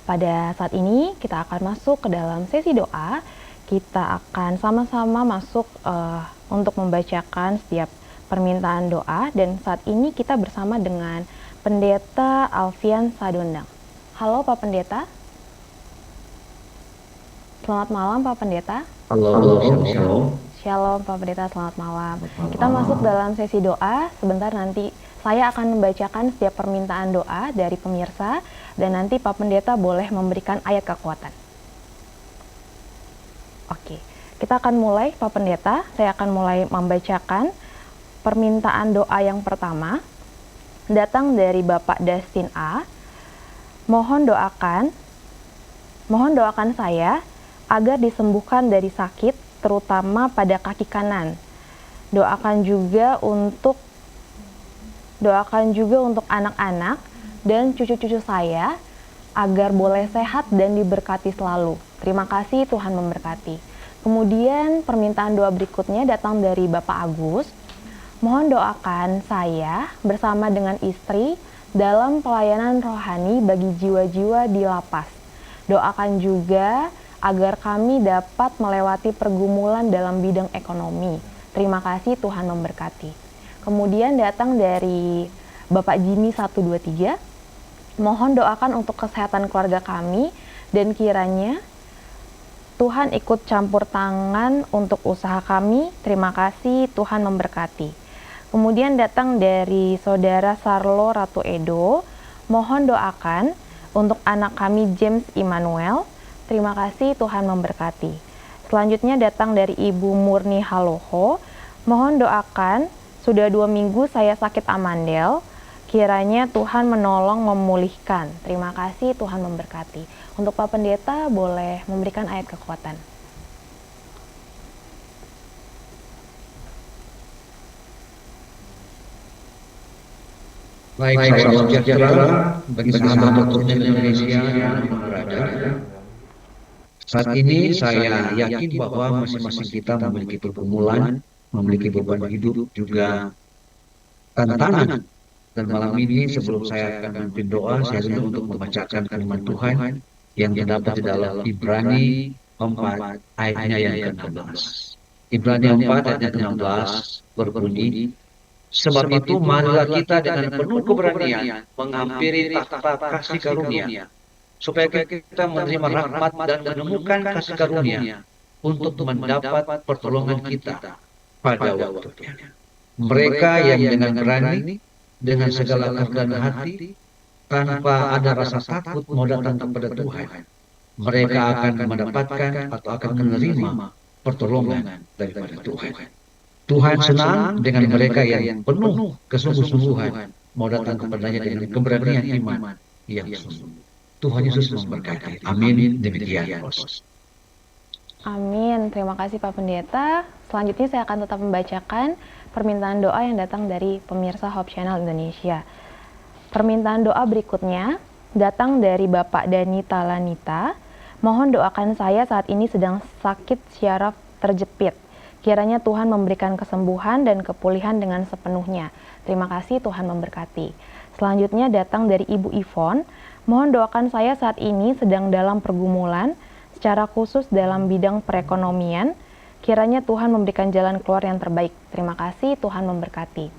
Pada saat ini kita akan masuk ke dalam sesi doa. Kita akan sama-sama masuk untuk membacakan setiap permintaan doa, dan saat ini kita bersama dengan Pendeta Alfian Sadondang. Halo Pak Pendeta. Selamat malam Pak Pendeta. Halo, shalom. Shalom Pak Pendeta, selamat malam. Kita masuk dalam sesi doa. Sebentar nanti saya akan membacakan setiap permintaan doa dari pemirsa, dan nanti Pak Pendeta boleh memberikan ayat kekuatan. Oke, kita akan mulai Pak Pendeta. Saya akan mulai membacakan permintaan doa yang pertama. Datang dari Bapak Dustin A. Mohon doakan saya agar disembuhkan dari sakit, terutama pada kaki kanan. Doakan juga untuk anak-anak dan cucu-cucu saya agar boleh sehat dan diberkati selalu. Terima kasih, Tuhan memberkati. Kemudian permintaan doa berikutnya datang dari Bapak Agus. Mohon doakan saya bersama dengan istri dalam pelayanan rohani bagi jiwa-jiwa di lapas. Doakan juga agar kami dapat melewati pergumulan dalam bidang ekonomi. Terima kasih, Tuhan memberkati. Kemudian datang dari Bapak Jimmy 123. Mohon doakan untuk kesehatan keluarga kami, dan kiranya Tuhan ikut campur tangan untuk usaha kami. Terima kasih, Tuhan memberkati. Kemudian datang dari Saudara Sarlo Ratu Edo. Mohon doakan untuk anak kami James Immanuel. Terima kasih, Tuhan memberkati. Selanjutnya datang dari Ibu Murni Haloho. Mohon doakan, sudah 2 minggu saya sakit amandel. Kiranya Tuhan menolong memulihkan. Terima kasih, Tuhan memberkati. Untuk Pak Pendeta boleh memberikan ayat kekuatan. Baik, salam sejahtera bagi sahabat Tuhan Indonesia yang berada. Saat ini saya yakin bahwa masing-masing kita memiliki pergumulan, memiliki beban hidup, juga tantangan. Dan malam ini sebelum saya akan memimpin doa, saya rindu untuk membacakan firman Tuhan yang terdapat di dalam Ibrani 4 ayatnya yang ke-16. Ibrani 4 ayatnya ke-16 berbunyi, sebab itu marilah kita dengan penuh keberanian menghampiri takhta kasih karunia, supaya kita menerima rahmat dan menemukan kasih karunia untuk mendapat pertolongan kita pada waktunya. Mereka yang dengan berani, dengan segala kerendahan hati, tanpa ada rasa takut mau datang kepada Tuhan, mereka akan mendapatkan atau akan menerima pertolongan daripada Tuhan. Tuhan senang dengan mereka yang penuh kesungguh-sungguhan mau datang kepadanya dengan keberanian iman yang sungguh. Tuhan Yesus memberkati. Amin. Demikian, Bos. Amin. Terima kasih Pak Pendeta. Selanjutnya saya akan tetap membacakan permintaan doa yang datang dari pemirsa Hope Channel Indonesia. Permintaan doa berikutnya datang dari Bapak Dani Talanita. Mohon doakan saya saat ini sedang sakit syaraf terjepit. Kiranya Tuhan memberikan kesembuhan dan kepulihan dengan sepenuhnya. Terima kasih, Tuhan memberkati. Selanjutnya datang dari Ibu Ivon. Mohon doakan saya saat ini sedang dalam pergumulan, secara khusus dalam bidang perekonomian. Kiranya Tuhan memberikan jalan keluar yang terbaik. Terima kasih, Tuhan memberkati.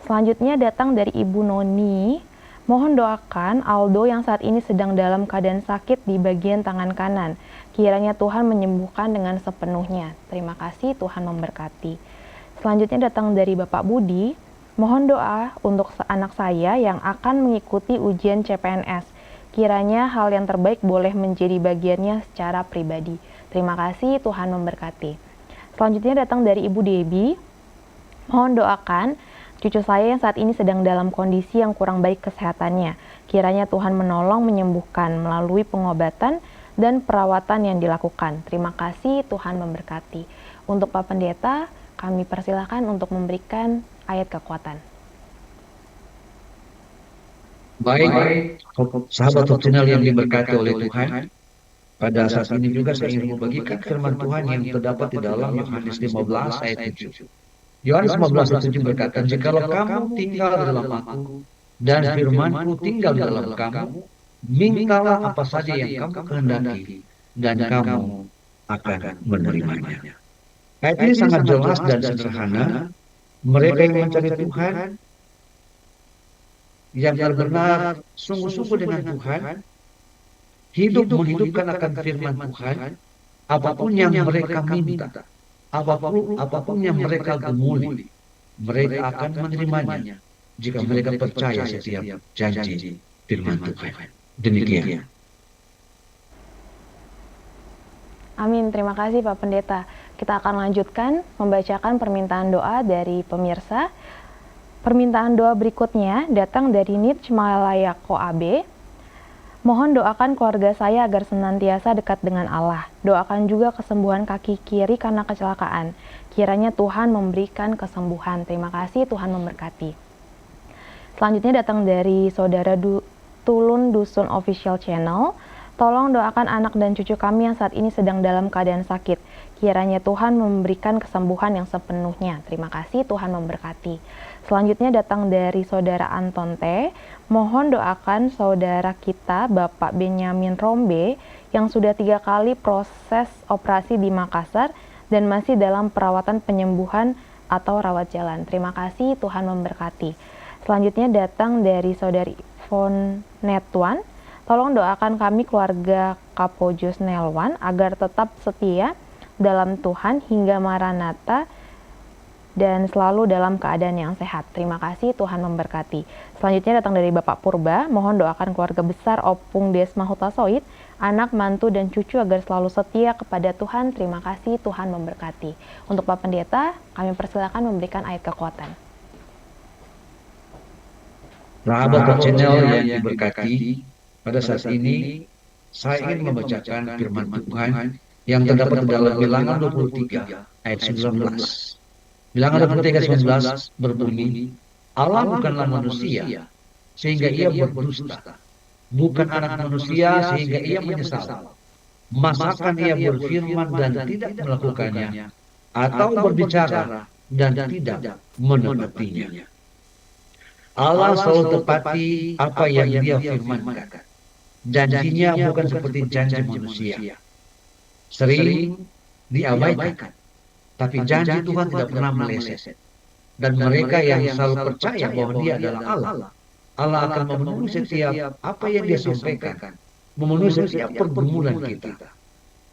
Selanjutnya datang dari Ibu Noni. Mohon doakan Aldo yang saat ini sedang dalam keadaan sakit di bagian tangan kanan. Kiranya Tuhan menyembuhkan dengan sepenuhnya. Terima kasih, Tuhan memberkati. Selanjutnya datang dari Bapak Budi. Mohon doa untuk anak saya yang akan mengikuti ujian CPNS. Kiranya hal yang terbaik boleh menjadi bagiannya secara pribadi. Terima kasih, Tuhan memberkati. Selanjutnya datang dari Ibu Debbie. Mohon doakan cucu saya yang saat ini sedang dalam kondisi yang kurang baik kesehatannya. Kiranya Tuhan menolong menyembuhkan melalui pengobatan dan perawatan yang dilakukan. Terima kasih, Tuhan memberkati. Untuk Pak Pendeta, kami persilahkan untuk memberikan ayat kekuatan. Baik, sahabat opsional yang diberkati oleh Tuhan, pada saat ini juga saya ingin membagikan firman Tuhan yang terdapat di dalam Yohanes 15 ayat 7. Yohanes 15 ayat 7 berkata, jikalau kamu tinggal di dalam aku dan firmanku tinggal di dalam kamu, mintalah apa saja yang kamu kehendaki, dan kamu akan menerimanya. Ayat ini sangat jelas dan sederhana. Mereka yang mencari Tuhan, yang benar-benar sungguh-sungguh dengan Tuhan, hidup menghidupkan akan firman Tuhan, apapun yang mereka minta, apapun yang mereka gumuli, mereka akan menerimanya jika mereka percaya setiap janji firman Tuhan. Demikian. Amin, terima kasih Pak Pendeta. Kita akan lanjutkan membacakan permintaan doa dari pemirsa. Permintaan doa berikutnya datang dari Nitch Malaya Koabe. Mohon doakan keluarga saya agar senantiasa dekat dengan Allah. Doakan juga kesembuhan kaki kiri karena kecelakaan. Kiranya Tuhan memberikan kesembuhan. Terima kasih, Tuhan memberkati. Selanjutnya datang dari Saudara Tulun Dusun Official Channel. Tolong doakan anak dan cucu kami yang saat ini sedang dalam keadaan sakit. Kiranya Tuhan memberikan kesembuhan yang sepenuhnya. Terima kasih, Tuhan memberkati. Selanjutnya datang dari Saudara Anton T. Mohon doakan saudara kita Bapak Benyamin Rombe yang sudah 3 kali proses operasi di Makassar dan masih dalam perawatan penyembuhan atau rawat jalan. Terima kasih, Tuhan memberkati. Selanjutnya datang dari Saudari Von Netwan. Tolong doakan kami keluarga Kapojus Nelwan agar tetap setia dalam Tuhan hingga Maranatha dan selalu dalam keadaan yang sehat. Terima kasih, Tuhan memberkati. Selanjutnya datang dari Bapak Purba. Mohon doakan keluarga besar Opung Desma Hutasoid, anak, mantu, dan cucu agar selalu setia kepada Tuhan. Terima kasih, Tuhan memberkati. Untuk Pak Pendeta, kami persilakan memberikan ayat kekuatan. Sahabat channel yang diberkati, pada saat ini saya ingin membacakan firman Tuhan yang terdapat dalam Bilangan 23 ayat 19. Bilangan 23 ayat 19 berbunyi, Allah bukanlah manusia sehingga ia berdusta, bukan anak manusia sehingga ia menyesal. Masakan ia berfirman dan tidak melakukannya, atau berbicara dan tidak menepatinya. Allah selalu tepati apa yang dia firmankan. Janjinya bukan seperti janji manusia. Sering diabaikan. Tapi janji Tuhan tidak pernah meleset. Dan mereka yang selalu percaya bahwa dia adalah Allah, Allah akan memenuhi setiap apa yang dia sampaikan. Memenuhi setiap pergumulan kita.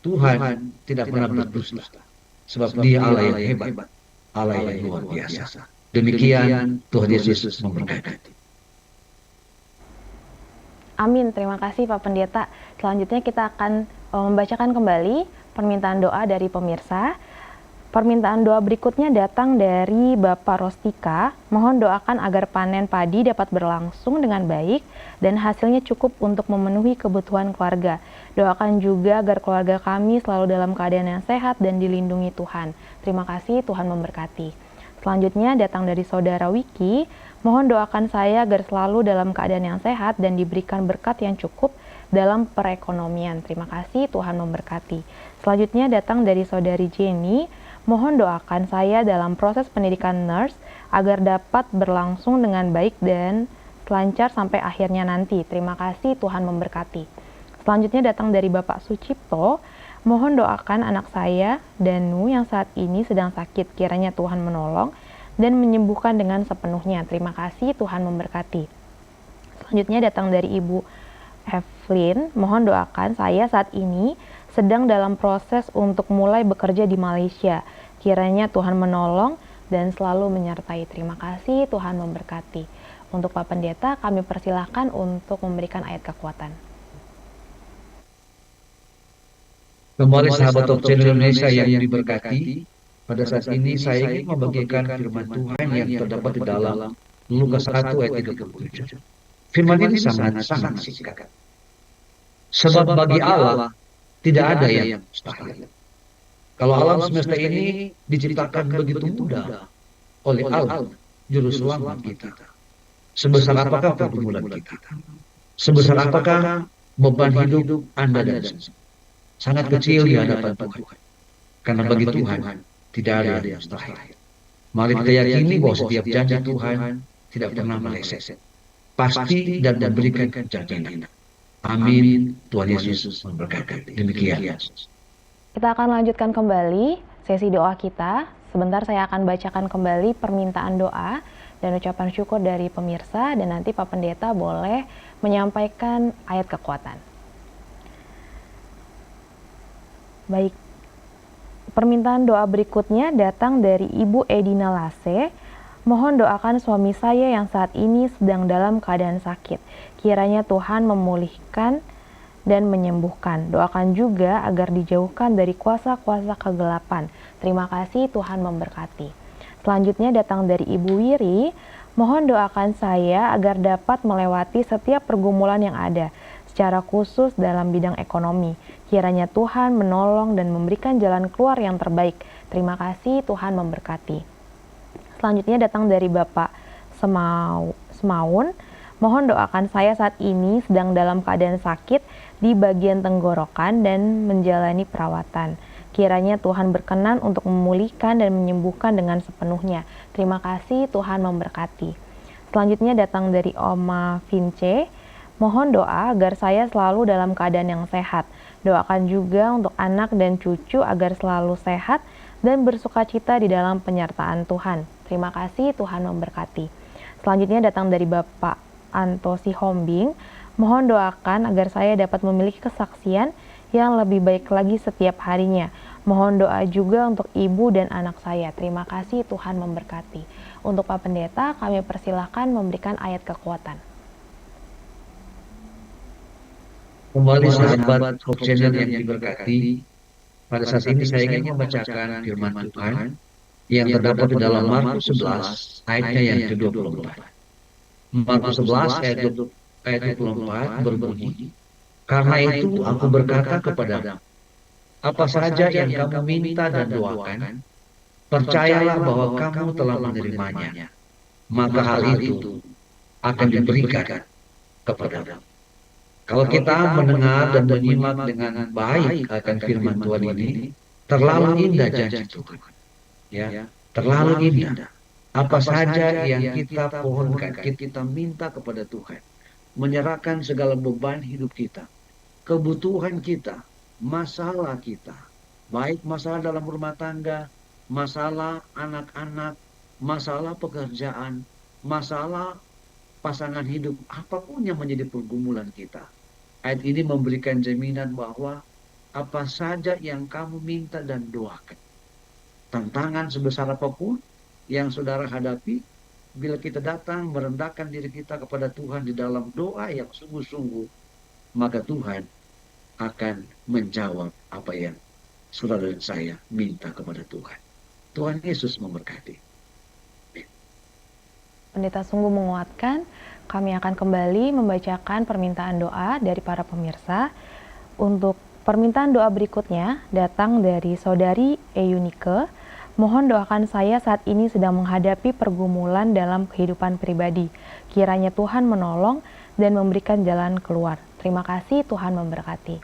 Tuhan tidak pernah berdusta. Sebab dia Allah yang hebat. Allah yang luar biasa. Demikian Tuhan Yesus memberkati. Amin, terima kasih Pak Pendeta. Selanjutnya kita akan membacakan kembali permintaan doa dari pemirsa. Permintaan doa berikutnya datang dari Bapak Rostika. Mohon doakan agar panen padi dapat berlangsung dengan baik dan hasilnya cukup untuk memenuhi kebutuhan keluarga. Doakan juga agar keluarga kami selalu dalam keadaan yang sehat dan dilindungi Tuhan. Terima kasih, Tuhan memberkati. Selanjutnya datang dari Saudara Wiki. Mohon doakan saya agar selalu dalam keadaan yang sehat dan diberikan berkat yang cukup dalam perekonomian. Terima kasih, Tuhan memberkati. Selanjutnya datang dari Saudari Jenny. Mohon doakan saya dalam proses pendidikan nurse agar dapat berlangsung dengan baik dan lancar sampai akhirnya nanti. Terima kasih, Tuhan memberkati. Selanjutnya datang dari Bapak Sucipto. Mohon doakan anak saya, Danu, yang saat ini sedang sakit. Kiranya Tuhan menolong dan menyembuhkan dengan sepenuhnya. Terima kasih, Tuhan memberkati. Selanjutnya datang dari Ibu Evelyn. Mohon doakan saya saat ini sedang dalam proses untuk mulai bekerja di Malaysia. Kiranya Tuhan menolong dan selalu menyertai. Terima kasih, Tuhan memberkati. Untuk Pak Pendeta, kami persilahkan untuk memberikan ayat kekuatan. Kembali sahabat Top Channel Indonesia yang diberkati, pada saat ini saya ingin membagikan firman Tuhan yang terdapat di dalam Lukas 1 ayat 37. Firman ini sangat singkat. Sebab bagi Allah tidak ada yang mustahil. Kalau alam semesta ini diciptakan begitu mudah oleh Allah, Juru Selamat kita. Sebesar apakah pergumulan kita? Sebesar apakah beban hidup Anda dan saya? Sangat kecil di hadapan Tuhan. Karena bagi Tuhan tidak ada yang mustahil. Mari kita yakini bahwa setiap janji Tuhan tidak pernah meleset. Pasti dan memberikan jaminan. Amin. Tuhan Yesus memberkati. Demikian. Kita akan lanjutkan kembali sesi doa kita. Sebentar saya akan bacakan kembali permintaan doa dan ucapan syukur dari pemirsa, dan nanti Pak Pendeta boleh menyampaikan ayat kekuatan. Baik, permintaan doa berikutnya datang dari Ibu Edina Lase. Mohon doakan suami saya yang saat ini sedang dalam keadaan sakit. Kiranya Tuhan memulihkan dan menyembuhkan. Doakan juga agar dijauhkan dari kuasa-kuasa kegelapan. Terima kasih, Tuhan memberkati. Selanjutnya datang dari Ibu Wiri. Mohon doakan saya agar dapat melewati setiap pergumulan yang ada, secara khusus dalam bidang ekonomi. Kiranya Tuhan menolong dan memberikan jalan keluar yang terbaik. Terima kasih, Tuhan memberkati. Selanjutnya datang dari Bapak Semaun. Mohon doakan saya saat ini sedang dalam keadaan sakit di bagian tenggorokan dan menjalani perawatan. Kiranya Tuhan berkenan untuk memulihkan dan menyembuhkan dengan sepenuhnya. Terima kasih, Tuhan memberkati. Selanjutnya datang dari Oma Vince. Mohon doa agar saya selalu dalam keadaan yang sehat. Doakan juga untuk anak dan cucu agar selalu sehat dan bersukacita di dalam penyertaan Tuhan. Terima kasih, Tuhan memberkati. Selanjutnya datang dari Bapak Antosi Hombing. Mohon doakan agar saya dapat memiliki kesaksian yang lebih baik lagi setiap harinya. Mohon doa juga untuk ibu dan anak saya. Terima kasih, Tuhan memberkati. Untuk Pak Pendeta, kami persilahkan memberikan ayat kekuatan. Kembali sahabat Hope Channel yang diberkati, pada saat ini saya ingin membacakan firman Tuhan yang terdapat di dalam Markus 11 ayatnya yang ke-24. Markus 11 ayat 24 berbunyi, "Karena itu aku berkata kepadamu, apa saja yang kamu minta dan doakan, percayalah bahwa kamu telah menerimanya, maka hal itu akan diberikan kepadamu." Kalau kita mendengar dan menyimak dengan baik akan firman Tuhan ini, terlalu indah janji Tuhan. Ya, terlalu indah. Apa saja yang kita pohonkan, kita minta kepada Tuhan, menyerahkan segala beban hidup kita, kebutuhan kita, masalah kita, baik masalah dalam rumah tangga, masalah anak-anak, masalah pekerjaan, masalah pasangan hidup, apapun yang menjadi pergumulan kita. Ayat ini memberikan jaminan bahwa apa saja yang kamu minta dan doakan, tantangan sebesar apapun yang saudara hadapi, bila kita datang merendahkan diri kita kepada Tuhan di dalam doa yang sungguh-sungguh, maka Tuhan akan menjawab apa yang saudara dan saya minta kepada Tuhan. Tuhan Yesus memberkati. Pendeta sungguh menguatkan. Kami akan kembali membacakan permintaan doa dari para pemirsa. Untuk permintaan doa berikutnya datang dari Saudari Eyunike. Mohon doakan saya saat ini sedang menghadapi pergumulan dalam kehidupan pribadi. Kiranya Tuhan menolong dan memberikan jalan keluar. Terima kasih, Tuhan memberkati.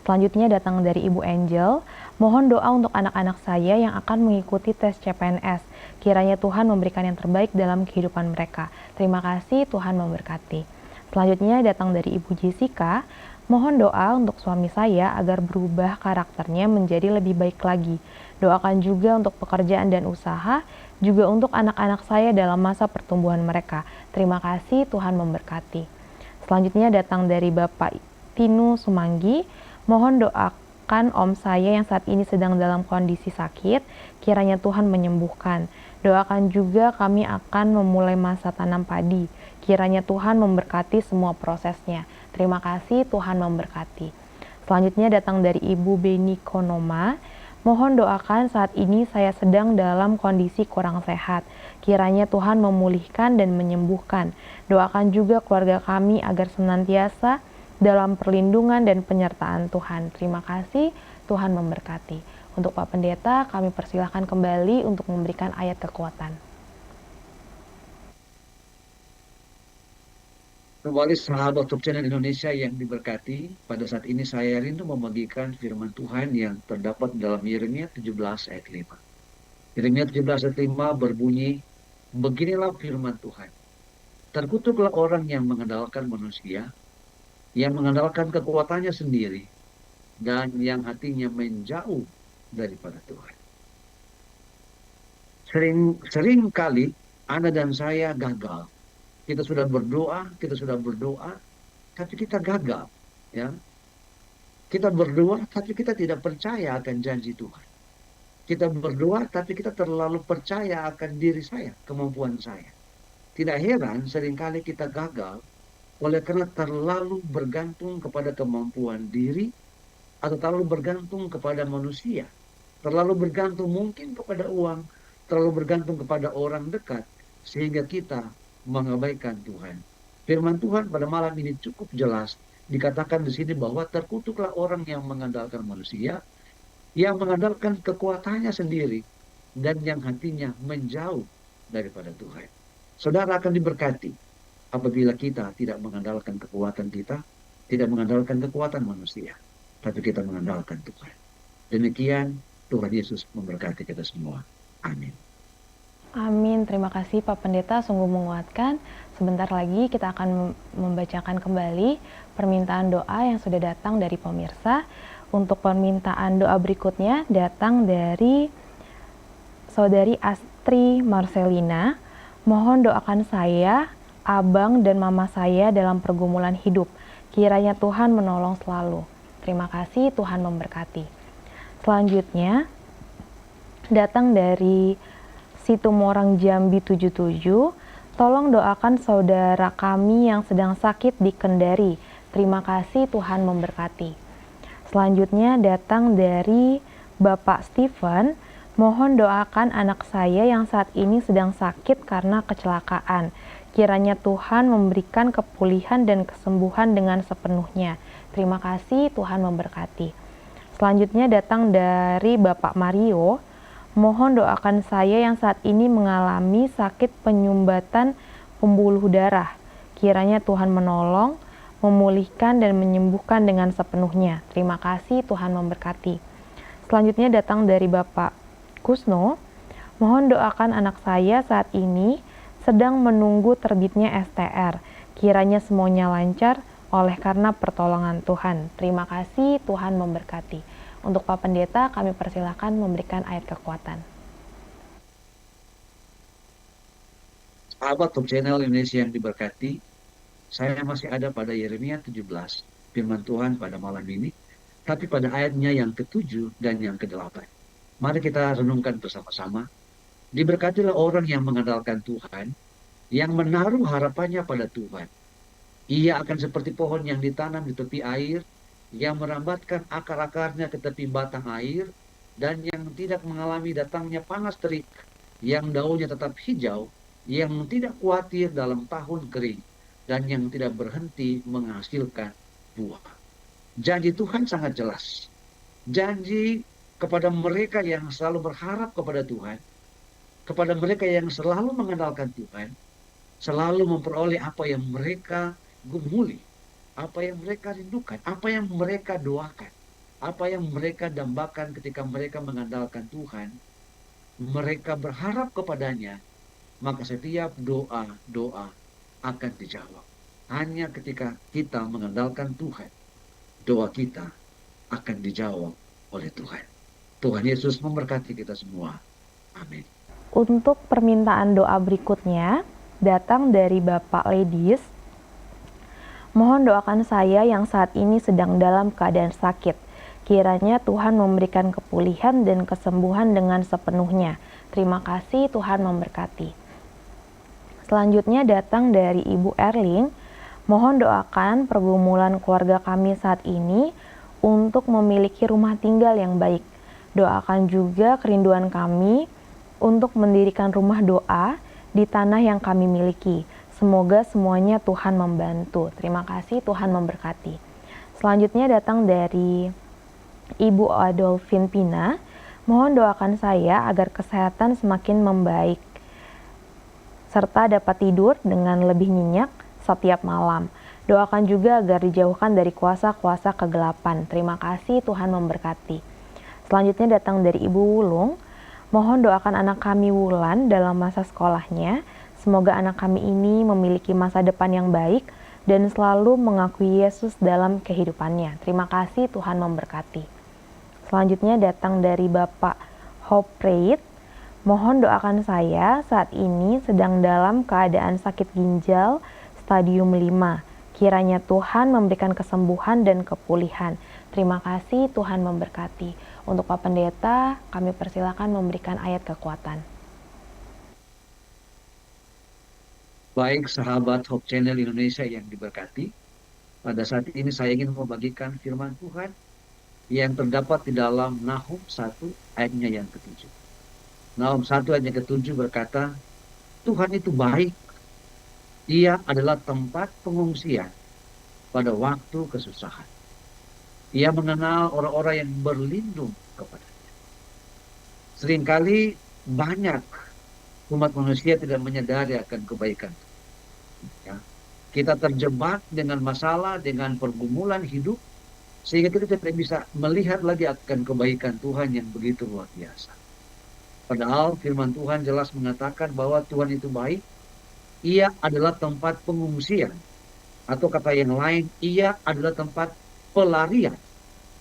Selanjutnya datang dari Ibu Angel. Mohon doa untuk anak-anak saya yang akan mengikuti tes CPNS. Kiranya Tuhan memberikan yang terbaik dalam kehidupan mereka. Terima kasih, Tuhan memberkati. Selanjutnya datang dari Ibu Jessica. Mohon doa untuk suami saya agar berubah karakternya menjadi lebih baik lagi. Doakan juga untuk pekerjaan dan usaha, juga untuk anak-anak saya dalam masa pertumbuhan mereka. Terima kasih, Tuhan memberkati. Selanjutnya datang dari Bapak Tinu Sumanggi. Mohon doakan om saya yang saat ini sedang dalam kondisi sakit, kiranya Tuhan menyembuhkan. Doakan juga kami akan memulai masa tanam padi. Kiranya Tuhan memberkati semua prosesnya. Terima kasih, Tuhan memberkati. Selanjutnya datang dari Ibu Beni Konoma. Mohon doakan saat ini saya sedang dalam kondisi kurang sehat. Kiranya Tuhan memulihkan dan menyembuhkan. Doakan juga keluarga kami agar senantiasa dalam perlindungan dan penyertaan Tuhan. Terima kasih, Tuhan memberkati. Untuk Pak Pendeta, kami persilahkan kembali untuk memberikan ayat kekuatan. Kembali sahabat Hope Channel Indonesia yang diberkati, pada saat ini saya rindu membagikan firman Tuhan yang terdapat dalam Yeremia 17 ayat 5. Yeremia 17 ayat 5 berbunyi, beginilah firman Tuhan. Terkutuklah orang yang mengandalkan manusia, yang mengandalkan kekuatannya sendiri, dan yang hatinya menjauh daripada Tuhan. Sering kali Anda dan saya gagal. Kita sudah berdoa, tapi kita gagal. Ya, kita berdoa, tapi kita tidak percaya akan janji Tuhan. Kita berdoa, tapi kita terlalu percaya akan diri saya, kemampuan saya. Tidak heran seringkali kita gagal oleh karena terlalu bergantung kepada kemampuan diri atau terlalu bergantung kepada manusia. Terlalu bergantung mungkin kepada uang, terlalu bergantung kepada orang dekat, sehingga kita mengabaikan Tuhan. Firman Tuhan pada malam ini cukup jelas, dikatakan di sini bahwa terkutuklah orang yang mengandalkan manusia, yang mengandalkan kekuatannya sendiri, dan yang hatinya menjauh daripada Tuhan. Saudara akan diberkati apabila kita tidak mengandalkan kekuatan kita, tidak mengandalkan kekuatan manusia, tapi kita mengandalkan Tuhan. Demikian Tuhan Yesus memberkati kita semua. Amin. Amin. Terima kasih Pak Pendeta, sungguh menguatkan. Sebentar lagi kita akan membacakan kembali permintaan doa yang sudah datang dari pemirsa. Untuk permintaan doa berikutnya datang dari Saudari Astri Marcelina. Mohon doakan saya, abang dan mama saya dalam pergumulan hidup. Kiranya Tuhan menolong selalu. Terima kasih, Tuhan memberkati. Selanjutnya datang dari Situmorang Jambi 77. Tolong doakan saudara kami yang sedang sakit di Kendari. Terima kasih, Tuhan memberkati. Selanjutnya datang dari Bapak Steven. Mohon doakan anak saya yang saat ini sedang sakit karena kecelakaan. Kiranya Tuhan memberikan kepulihan dan kesembuhan dengan sepenuhnya. Terima kasih, Tuhan memberkati. Selanjutnya datang dari Bapak Mario. Mohon doakan saya yang saat ini mengalami sakit penyumbatan pembuluh darah. Kiranya Tuhan menolong, memulihkan dan menyembuhkan dengan sepenuhnya. Terima kasih, Tuhan memberkati. Selanjutnya datang dari Bapak Kusno. Mohon doakan anak saya saat ini sedang menunggu terbitnya STR. Kiranya semuanya lancar oleh karena pertolongan Tuhan. Terima kasih, Tuhan memberkati. Untuk Pak Pendeta, kami persilakan memberikan ayat kekuatan. Sahabat Top Channel Indonesia yang diberkati, saya masih ada pada Yeremia 17, firman Tuhan pada malam ini, tapi pada ayatnya yang ke-7 dan yang ke-8. Mari kita renungkan bersama-sama. Diberkatilah orang yang mengandalkan Tuhan, yang menaruh harapannya pada Tuhan. Ia akan seperti pohon yang ditanam di tepi air, yang merambatkan akar-akarnya ke tepi batang air, dan yang tidak mengalami datangnya panas terik, yang daunnya tetap hijau, yang tidak khawatir dalam tahun kering, dan yang tidak berhenti menghasilkan buah. Janji Tuhan sangat jelas. Janji kepada mereka yang selalu berharap kepada Tuhan, kepada mereka yang selalu mengandalkan Tuhan, selalu memperoleh apa yang mereka gumuli, apa yang mereka rindukan, apa yang mereka doakan, apa yang mereka dambakan ketika mereka mengandalkan Tuhan, mereka berharap kepadanya, maka setiap doa-doa akan dijawab. Hanya ketika kita mengandalkan Tuhan, doa kita akan dijawab oleh Tuhan. Tuhan Yesus memberkati kita semua. Amin. Untuk permintaan doa berikutnya datang dari Bapak Ledis. Mohon doakan saya yang saat ini sedang dalam keadaan sakit. Kiranya Tuhan memberikan kepulihan dan kesembuhan dengan sepenuhnya. Terima kasih, Tuhan memberkati. Selanjutnya datang dari Ibu Erling. Mohon doakan pergumulan keluarga kami saat ini untuk memiliki rumah tinggal yang baik. Doakan juga kerinduan kami untuk mendirikan rumah doa di tanah yang kami miliki. Semoga semuanya Tuhan membantu. Terima kasih, Tuhan memberkati. Selanjutnya datang dari Ibu Adolfin Pina. Mohon doakan saya agar kesehatan semakin membaik, serta dapat tidur dengan lebih nyenyak setiap malam. Doakan juga agar dijauhkan dari kuasa-kuasa kegelapan. Terima kasih, Tuhan memberkati. Selanjutnya datang dari Ibu Wulung. Mohon doakan anak kami Wulan dalam masa sekolahnya. Semoga anak kami ini memiliki masa depan yang baik, dan selalu mengakui Yesus dalam kehidupannya. Terima kasih, Tuhan memberkati. Selanjutnya datang dari Bapak Hope Reid. Mohon doakan saya, saat ini sedang dalam keadaan sakit ginjal stadium 5. Kiranya Tuhan memberikan kesembuhan dan kepulihan. Terima kasih, Tuhan memberkati. Untuk Pak Pendeta, kami persilakan memberikan ayat kekuatan. Baik sahabat Hope Channel Indonesia yang diberkati, pada saat ini saya ingin membagikan firman Tuhan yang terdapat di dalam Nahum 1 ayatnya yang ke-7. Nahum 1 ayat yang ke-7 berkata, Tuhan itu baik, Ia adalah tempat pengungsian pada waktu kesusahan. Ia mengenal orang-orang yang berlindung kepadanya. Seringkali banyak umat manusia tidak menyadari akan kebaikan. Ya. Kita terjebak dengan masalah, dengan pergumulan hidup, sehingga kita tidak bisa melihat lagi akan kebaikan Tuhan yang begitu luar biasa. Padahal firman Tuhan jelas mengatakan bahwa Tuhan itu baik, Ia adalah tempat pengungsian. Atau kata yang lain, Ia adalah tempat pelarian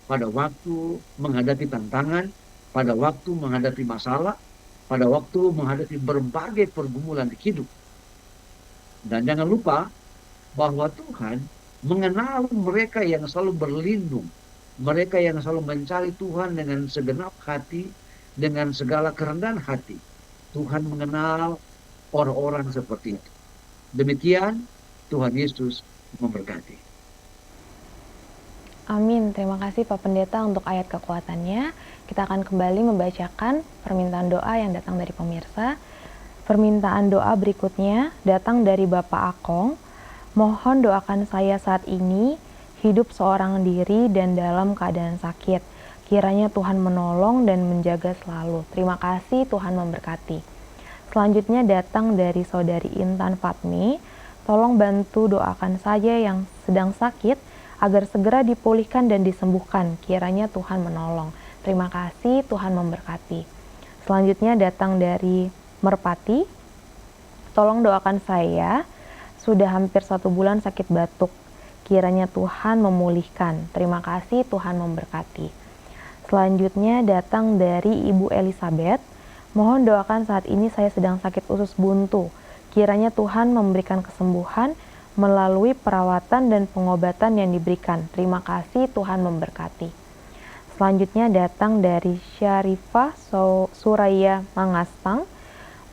pada waktu menghadapi tantangan, pada waktu menghadapi masalah, pada waktu menghadapi berbagai pergumulan di hidup. Dan jangan lupa bahwa Tuhan mengenal mereka yang selalu berlindung, mereka yang selalu mencari Tuhan dengan segenap hati, dengan segala kerendahan hati. Tuhan mengenal orang-orang seperti itu. Demikian Tuhan Yesus memberkati. Amin. Terima kasih Pak Pendeta untuk ayat kekuatannya. Kita akan kembali membacakan permintaan doa yang datang dari pemirsa. Permintaan doa berikutnya datang dari Bapak Akong. Mohon doakan saya saat ini hidup seorang diri dan dalam keadaan sakit. Kiranya Tuhan menolong dan menjaga selalu. Terima kasih, Tuhan memberkati. Selanjutnya datang dari Saudari Intan Fatmi. Tolong bantu doakan saya yang sedang sakit agar segera dipulihkan dan disembuhkan. Kiranya Tuhan menolong. Terima kasih, Tuhan memberkati. Selanjutnya datang dari Merpati. Tolong doakan saya, sudah hampir 1 bulan sakit batuk. Kiranya Tuhan memulihkan. Terima kasih, Tuhan memberkati. Selanjutnya datang dari Ibu Elizabeth. Mohon doakan saat ini saya sedang sakit usus buntu. Kiranya Tuhan memberikan kesembuhan melalui perawatan dan pengobatan yang diberikan. Terima kasih, Tuhan memberkati. Selanjutnya datang dari Syarifah Suraya Mangastang.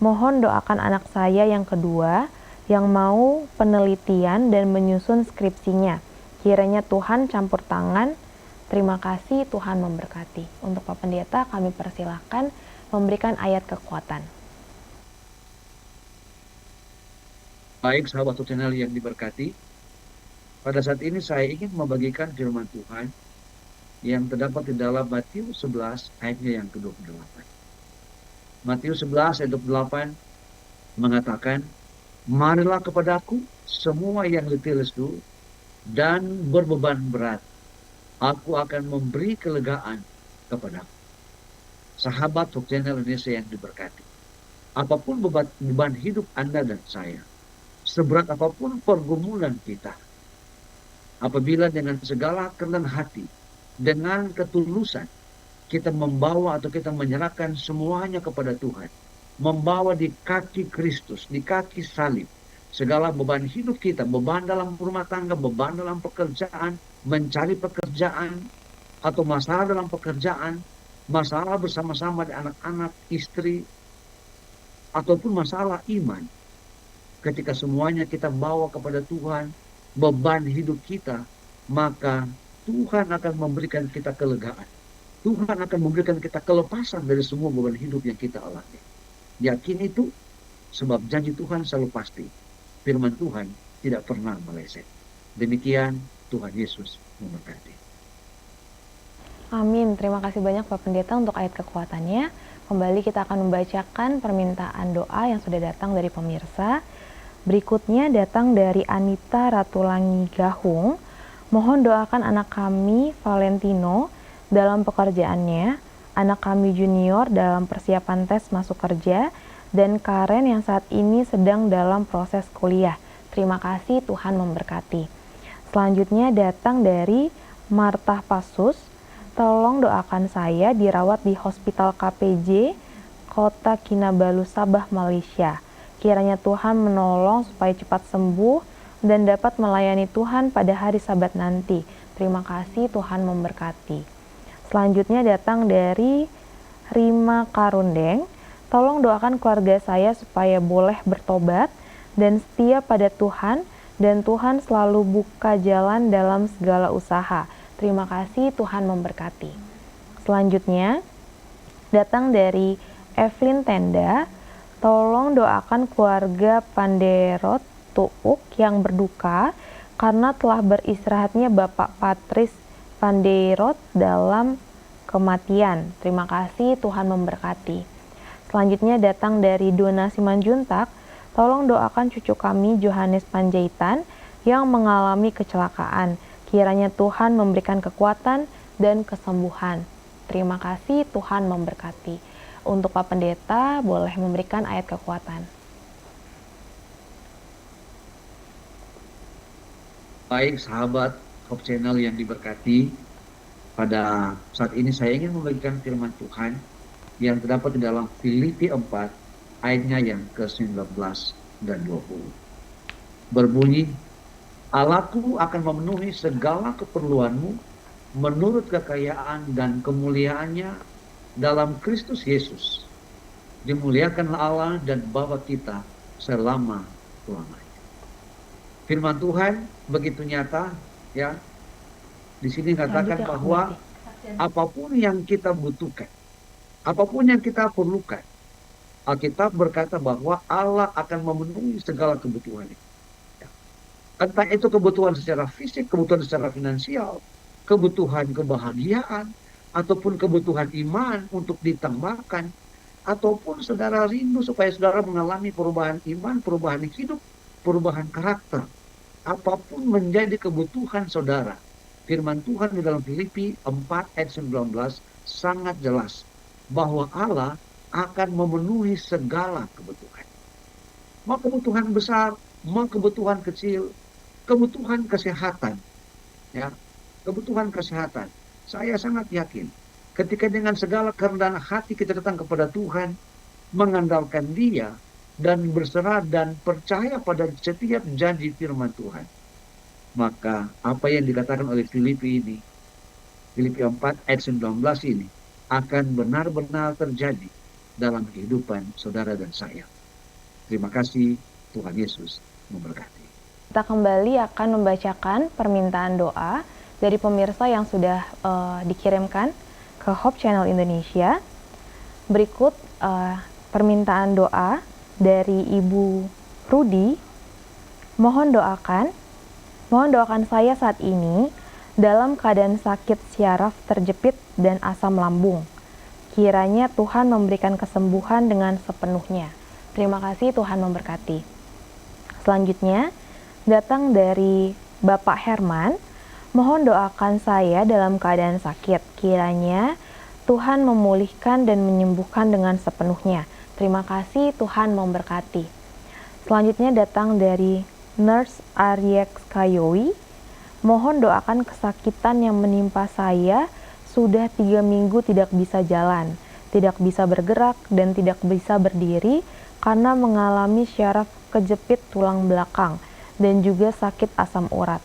Mohon doakan anak saya yang kedua yang mau penelitian dan menyusun skripsinya. Kiranya Tuhan campur tangan. Terima kasih, Tuhan memberkati. Untuk Pak Pendeta, kami persilahkan memberikan ayat kekuatan. Baik sahabat channel yang diberkati, pada saat ini saya ingin membagikan firman Tuhan yang terdapat di dalam Matius 11 ayatnya yang ke-28. Matius 11 ayat 28 mengatakan, marilah kepadaku semua yang letih lesu dan berbeban berat, aku akan memberi kelegaan kepadamu. Sahabat Hope Channel Indonesia yang diberkati, apapun beban hidup Anda dan saya, seberat apapun pergumulan kita, apabila dengan segala kerendahan hati, dengan ketulusan, kita membawa atau kita menyerahkan semuanya kepada Tuhan, membawa di kaki Kristus, di kaki salib, segala beban hidup kita, beban dalam rumah tangga, beban dalam pekerjaan, mencari pekerjaan, atau masalah dalam pekerjaan, masalah bersama-sama dengan anak-anak, istri, ataupun masalah iman. Ketika semuanya kita bawa kepada Tuhan, beban hidup kita, maka Tuhan akan memberikan kita kelegaan. Tuhan akan memberikan kita kelepasan dari semua beban hidup yang kita alami. Yakin itu, sebab janji Tuhan selalu pasti. Firman Tuhan tidak pernah meleset. Demikian Tuhan Yesus memberkati. Amin. Terima kasih banyak Pak Pendeta untuk ayat kekuatannya. Kembali kita akan membacakan permintaan doa yang sudah datang dari pemirsa. Berikutnya datang dari Anita Ratulangi Gahung. Mohon doakan anak kami Valentino dalam pekerjaannya, anak kami Junior dalam persiapan tes masuk kerja, dan Karen yang saat ini sedang dalam proses kuliah. Terima kasih, Tuhan memberkati. Selanjutnya datang dari Martha Pasus. Tolong doakan saya dirawat di Hospital KPJ Kota Kinabalu, Sabah, Malaysia. Kiranya Tuhan menolong supaya cepat sembuh dan dapat melayani Tuhan pada hari Sabat nanti. Terima kasih, Tuhan memberkati. Selanjutnya datang dari Rima Karundeng. Tolong doakan keluarga saya supaya boleh bertobat dan setia pada Tuhan, dan Tuhan selalu buka jalan dalam segala usaha. Terima kasih, Tuhan memberkati. Selanjutnya datang dari Evelyn Tenda. Tolong doakan keluarga Panderot Tuuk yang berduka karena telah beristirahatnya Bapak Patris Panderot dalam kematian. Terima kasih, Tuhan memberkati. Selanjutnya datang dari Dona Simanjuntak. Tolong doakan cucu kami Johannes Panjaitan yang mengalami kecelakaan. Kiranya Tuhan memberikan kekuatan dan kesembuhan. Terima kasih, Tuhan memberkati. Untuk Pak Pendeta boleh memberikan ayat kekuatan. Baik sahabat Hope Channel yang diberkati, pada saat ini saya ingin membagikan firman Tuhan yang terdapat di dalam Filipi 4 ayatnya yang ke-19 dan 20. Berbunyi, Allahku akan memenuhi segala keperluanmu menurut kekayaan dan kemuliaannya dalam Kristus Yesus. Dimuliakanlah Allah dan Bapa kita selama-lamanya. Firman Tuhan begitu nyata, ya. Di sini katakan bahwa apapun yang kita butuhkan, apapun yang kita perlukan, Alkitab berkata bahwa Allah akan memenuhi segala kebutuhan. Entah itu kebutuhan secara fisik, kebutuhan secara finansial, kebutuhan kebahagiaan, ataupun kebutuhan iman untuk ditambahkan, ataupun saudara rindu supaya saudara mengalami perubahan iman, perubahan hidup, perubahan karakter. Apapun menjadi kebutuhan saudara. Firman Tuhan di dalam Filipi 4 ayat 19 sangat jelas bahwa Allah akan memenuhi segala kebutuhan. Mau kebutuhan besar, mau kebutuhan kecil, kebutuhan kesehatan, ya, kebutuhan kesehatan. Saya sangat yakin ketika dengan segala kerendahan hati kita datang kepada Tuhan, mengandalkan Dia, dan berserah dan percaya pada setiap janji firman Tuhan, maka apa yang dikatakan oleh Filipi ini, Filipi 4 ayat 19 ini, akan benar-benar terjadi dalam kehidupan saudara dan saya. Terima kasih, Tuhan Yesus memberkati. Kita kembali akan membacakan permintaan doa dari pemirsa yang sudah dikirimkan ke Hope Channel Indonesia. Berikut permintaan doa dari Ibu Rudi. Mohon doakan saya saat ini dalam keadaan sakit syaraf terjepit dan asam lambung. Kiranya Tuhan memberikan kesembuhan dengan sepenuhnya. Terima kasih, Tuhan memberkati. Selanjutnya datang dari Bapak Herman. Mohon doakan saya dalam keadaan sakit. Kiranya Tuhan memulihkan dan menyembuhkan dengan sepenuhnya. Terima kasih, Tuhan memberkati. Selanjutnya datang dari Nurse Aryek Kayowi. Mohon doakan kesakitan yang menimpa saya sudah 3 minggu tidak bisa jalan, tidak bisa bergerak, dan tidak bisa berdiri karena mengalami syaraf kejepit tulang belakang dan juga sakit asam urat.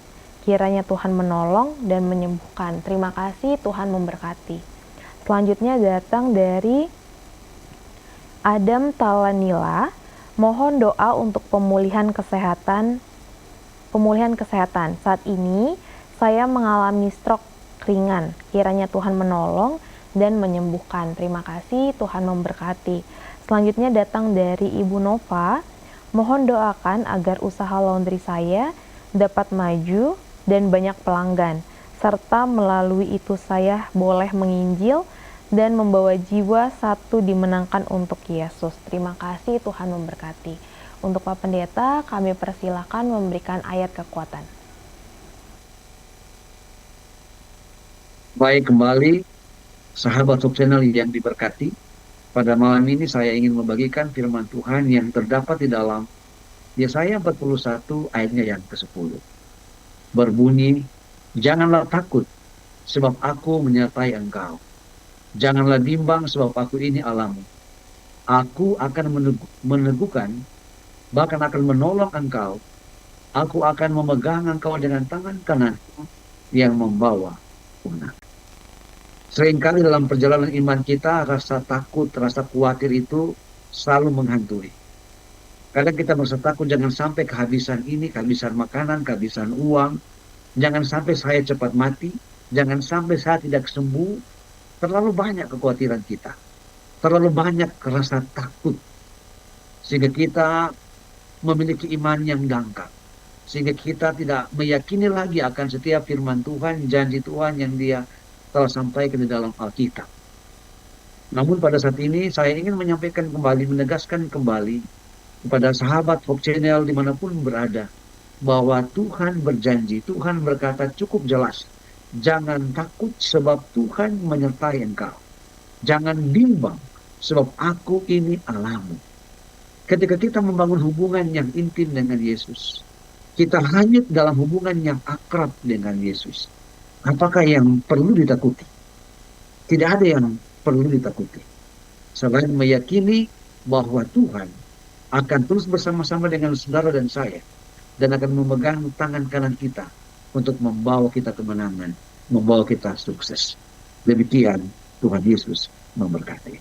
Kiranya Tuhan menolong dan menyembuhkan. Terima kasih, Tuhan memberkati. Selanjutnya datang dari Adam Talanila. Mohon doa untuk pemulihan kesehatan. Saat ini saya mengalami stroke ringan. Kiranya Tuhan menolong dan menyembuhkan. Terima kasih, Tuhan memberkati. Selanjutnya datang dari Ibu Nova. Mohon doakan agar usaha laundry saya dapat maju dan banyak pelanggan, serta melalui itu saya boleh menginjil dan membawa jiwa satu dimenangkan untuk Yesus. Terima kasih, Tuhan memberkati. Untuk Pak Pendeta, kami persilahkan memberikan ayat kekuatan. Baik, kembali sahabat Hope Channel yang diberkati. Pada malam ini saya ingin membagikan firman Tuhan yang terdapat di dalam Yesaya 41 ayatnya yang ke-10. Berbunyi, janganlah takut, sebab aku menyertai engkau. Janganlah bimbang, sebab aku ini Allahmu. Aku akan meneguhkan, bahkan akan menolong engkau. Aku akan memegang engkau dengan tangan kananku yang membawa kemenangan. Seringkali dalam perjalanan iman kita, rasa takut, rasa khawatir itu selalu menghantui. Kadang kita merasa takut jangan sampai kehabisan ini, kehabisan makanan, kehabisan uang, jangan sampai saya cepat mati, jangan sampai saya tidak sembuh. Terlalu banyak kekhawatiran kita, terlalu banyak rasa takut, sehingga kita memiliki iman yang dangkal, sehingga kita tidak meyakini lagi akan setiap firman Tuhan, janji Tuhan yang Dia telah sampaikan di dalam Alkitab. Namun pada saat ini saya ingin menyampaikan kembali, menegaskan kembali kepada sahabat Hope Channel dimanapun berada, bahwa Tuhan berjanji, Tuhan berkata cukup jelas, jangan takut sebab Tuhan menyertai engkau. Jangan bimbang sebab aku ini Allahmu. Ketika kita membangun hubungan yang intim dengan Yesus, kita hanyut dalam hubungan yang akrab dengan Yesus. Apakah yang perlu ditakuti? Tidak ada yang perlu ditakuti. Selain meyakini bahwa Tuhan akan terus bersama-sama dengan saudara dan saya, dan akan memegang tangan kanan kita untuk membawa kita kemenangan, membawa kita sukses. Demikian Tuhan Yesus memberkati.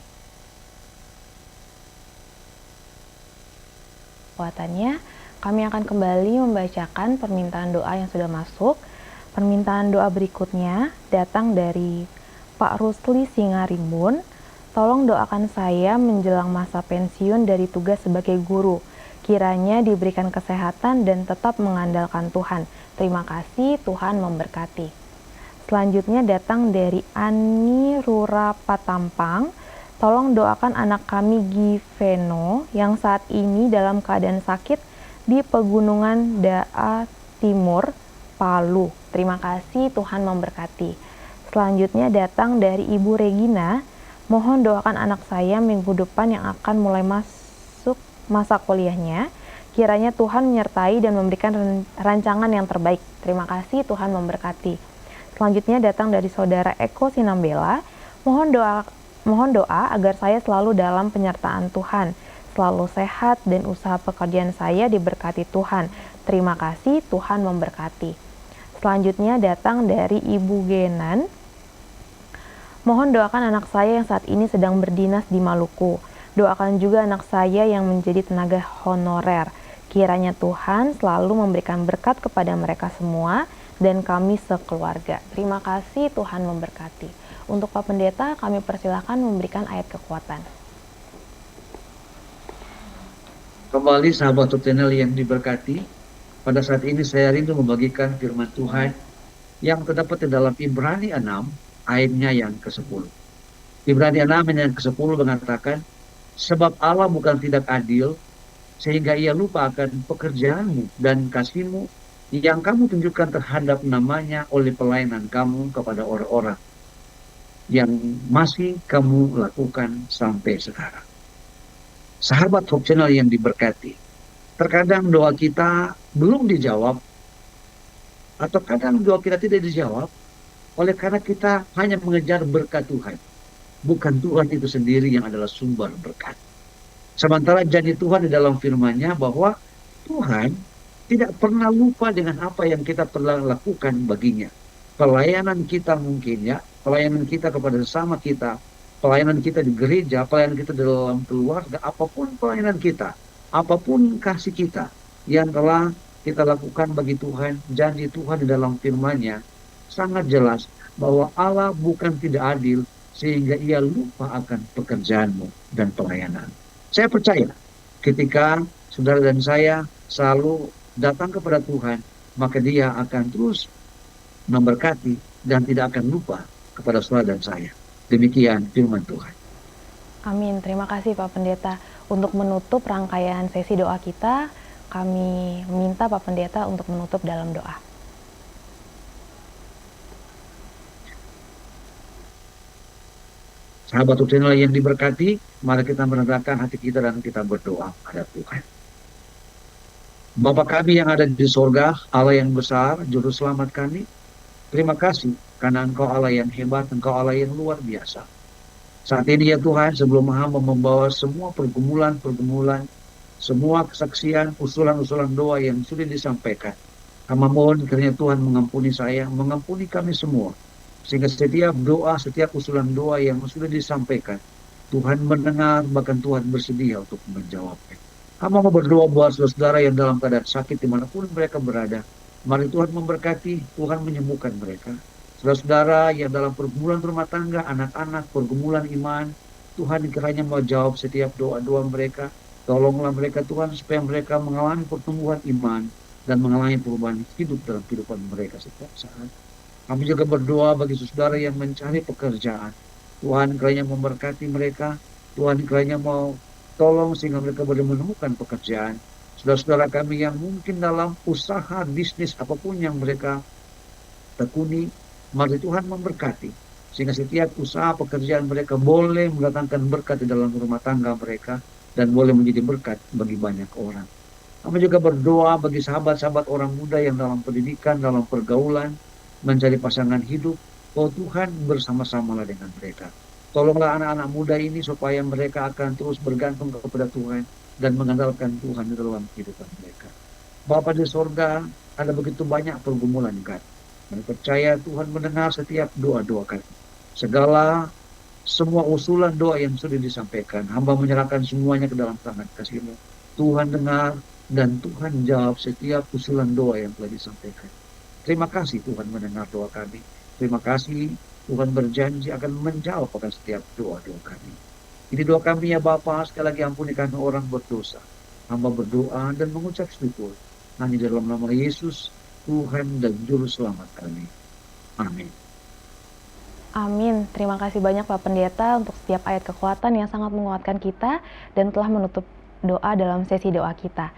Kekuatannya, kami akan kembali membacakan permintaan doa yang sudah masuk. Permintaan doa berikutnya datang dari Pak Rusli Singarimbun. Tolong doakan saya menjelang masa pensiun dari tugas sebagai guru. Kiranya diberikan kesehatan dan tetap mengandalkan Tuhan. Terima kasih, Tuhan memberkati. Selanjutnya datang dari Ani Rura Patampang. Tolong doakan anak kami Giveno yang saat ini dalam keadaan sakit di Pegunungan Daa Timur, Palu. Terima kasih, Tuhan memberkati. Selanjutnya datang dari Ibu Regina. Mohon doakan anak saya minggu depan yang akan mulai masuk masa kuliahnya. Kiranya Tuhan menyertai dan memberikan rancangan yang terbaik. Terima kasih, Tuhan memberkati. Selanjutnya datang dari Saudara Eko Sinambela. Mohon doa agar saya selalu dalam penyertaan Tuhan, selalu sehat dan usaha pekerjaan saya diberkati Tuhan. Terima kasih, Tuhan memberkati. Selanjutnya datang dari Ibu Genan. Mohon doakan anak saya yang saat ini sedang berdinas di Maluku. Doakan juga anak saya yang menjadi tenaga honorer. Kiranya Tuhan selalu memberikan berkat kepada mereka semua dan kami sekeluarga. Terima kasih, Tuhan memberkati. Untuk Pak Pendeta, kami persilahkan memberikan ayat kekuatan. Kembali sahabat tutorial yang diberkati, pada saat ini saya rindu membagikan firman Tuhan yang terdapat di dalam Ibrani 6 ayatnya yang ke-10. Ibrani 6 ayat yang ke-10 mengatakan, sebab Allah bukan tidak adil, sehingga ia lupa akan pekerjaanmu dan kasihmu yang kamu tunjukkan terhadap namanya oleh pelayanan kamu kepada orang-orang yang masih kamu lakukan sampai sekarang. Sahabat Hope Channel yang diberkati, terkadang doa kita belum dijawab, atau kadang doa kita tidak dijawab, oleh karena kita hanya mengejar berkat Tuhan. Bukan Tuhan itu sendiri yang adalah sumber berkat. Sementara janji Tuhan di dalam firman-Nya bahwa Tuhan tidak pernah lupa dengan apa yang kita pernah lakukan baginya. Pelayanan kita mungkin ya, pelayanan kita kepada sesama kita, pelayanan kita di gereja, pelayanan kita dalam keluarga, apapun pelayanan kita, apapun kasih kita yang telah kita lakukan bagi Tuhan, janji Tuhan di dalam firman-Nya sangat jelas bahwa Allah bukan tidak adil sehingga ia lupa akan pekerjaanmu dan pelayanan. Saya percaya ketika saudara dan saya selalu datang kepada Tuhan, maka Dia akan terus memberkati dan tidak akan lupa kepada saudara dan saya. Demikian firman Tuhan. Amin. Terima kasih Pak Pendeta. Untuk menutup rangkaian sesi doa kita, kami minta Pak Pendeta untuk menutup dalam doa. Sahabat channel yang diberkati, mari kita merendahkan hati kita dan kita berdoa pada Tuhan. Bapa kami yang ada di sorga, Allah yang besar, Juru Selamat kami, terima kasih karena Engkau Allah yang hebat, Engkau Allah yang luar biasa. Saat ini ya Tuhan, sebelum hamba membawa semua pergumulan-pergumulan, semua kesaksian, usulan-usulan doa yang sudah disampaikan. Hamba mohon kiranya Tuhan mengampuni saya, mengampuni kami semua. Sehingga setiap doa, setiap usulan doa yang sudah disampaikan, Tuhan mendengar, bahkan Tuhan bersedia untuk menjawabnya. Hamba mau berdoa buat saudara yang dalam keadaan sakit dimanapun mereka berada. Mari Tuhan memberkati, Tuhan menyembuhkan mereka. Saudara-saudara yang dalam pergumulan rumah tangga, anak-anak, pergumulan iman, Tuhan kiranya mau jawab setiap doa-doa mereka. Tolonglah mereka Tuhan supaya mereka mengalami pertumbuhan iman dan mengalami perubahan hidup dalam kehidupan mereka setiap saat. Kami juga berdoa bagi saudara yang mencari pekerjaan. Tuhan kiranya memberkati mereka. Tuhan kiranya mau tolong sehingga mereka boleh menemukan pekerjaan. Saudara-saudara kami yang mungkin dalam usaha, bisnis, apapun yang mereka tekuni, mari Tuhan memberkati. Sehingga setiap usaha pekerjaan mereka boleh mendatangkan berkat di dalam rumah tangga mereka dan boleh menjadi berkat bagi banyak orang. Kami juga berdoa bagi sahabat-sahabat orang muda yang dalam pendidikan, dalam pergaulan, mencari pasangan hidup. Oh Tuhan, bersama-samalah dengan mereka. Tolonglah anak-anak muda ini supaya mereka akan terus bergantung kepada Tuhan dan mengandalkan Tuhan di dalam kehidupan mereka. Bapa di sorga, ada begitu banyak pergumulan kan. Kami percaya Tuhan mendengar setiap doa-doa kami. Segala semua usulan doa yang sudah disampaikan, hamba menyerahkan semuanya ke dalam tangan kasih-Mu. Tuhan dengar dan Tuhan jawab setiap usulan doa yang telah disampaikan. Terima kasih Tuhan mendengar doa kami. Terima kasih Tuhan berjanji akan menjawab akan setiap doa-doa kami. Ini doa kami ya Bapa, sekali lagi ampuni kami orang berdosa. Hamba berdoa dan mengucap syukur hanya di dalam nama Yesus, Tuhan dan Juru Selamat kami. Amin. Amin. Terima kasih banyak Pak Pendeta untuk setiap ayat kekuatan yang sangat menguatkan kita dan telah menutup doa dalam sesi doa kita.